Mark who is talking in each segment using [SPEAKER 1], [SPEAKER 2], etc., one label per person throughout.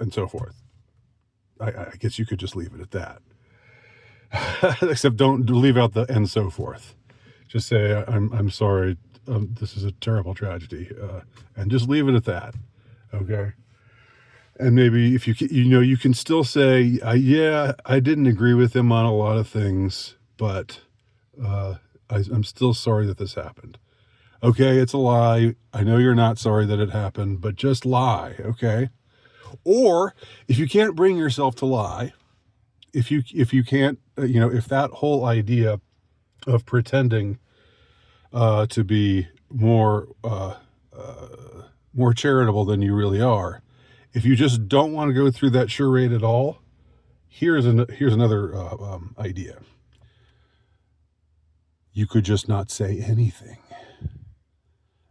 [SPEAKER 1] and so forth. I guess you could just leave it at that. Except don't leave out the and so forth. Just say, I'm sorry, this is a terrible tragedy, and just leave it at that, okay? And maybe if you can still say, yeah, I didn't agree with him on a lot of things, but I'm still sorry that this happened. Okay, it's a lie. I know you're not sorry that it happened, but just lie, okay? Or if you can't bring yourself to lie, if you can't, if that whole idea of pretending to be more charitable than you really are, if you just don't want to go through that charade at all, here's another idea. You could just not say anything.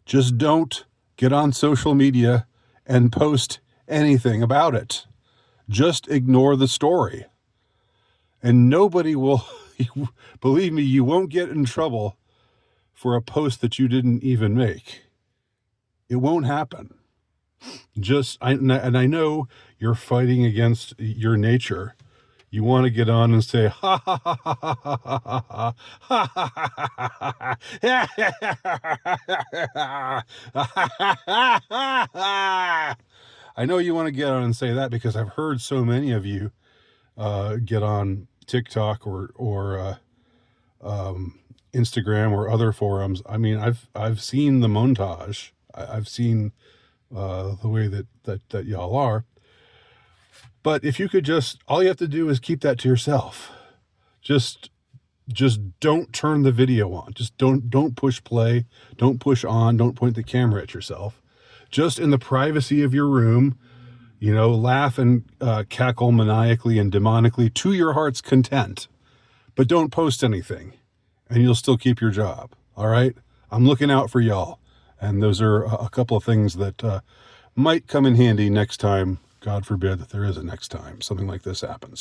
[SPEAKER 1] Just don't get on social media and post anything about it. Just ignore the story. And nobody will, believe me, you won't get in trouble for a post that you didn't even make. It won't happen. And I know you're fighting against your nature. You want to get on and say, ha, ha, ha, ha, ha, ha, ha, ha, ha, ha. I know you want to get on and say that because I've heard so many of you get on TikTok or Instagram or other forums. I mean, I've seen the montage. I've seen the way that y'all are. But if you could all you have to do is keep that to yourself. Just don't turn the video on. Just don't push play. Don't push on. Don't point the camera at yourself. Just in the privacy of your room, laugh and cackle maniacally and demonically to your heart's content. But don't post anything, and you'll still keep your job. All right? I'm looking out for y'all. And those are a couple of things that might come in handy next time. God forbid that there is a next time something like this happens.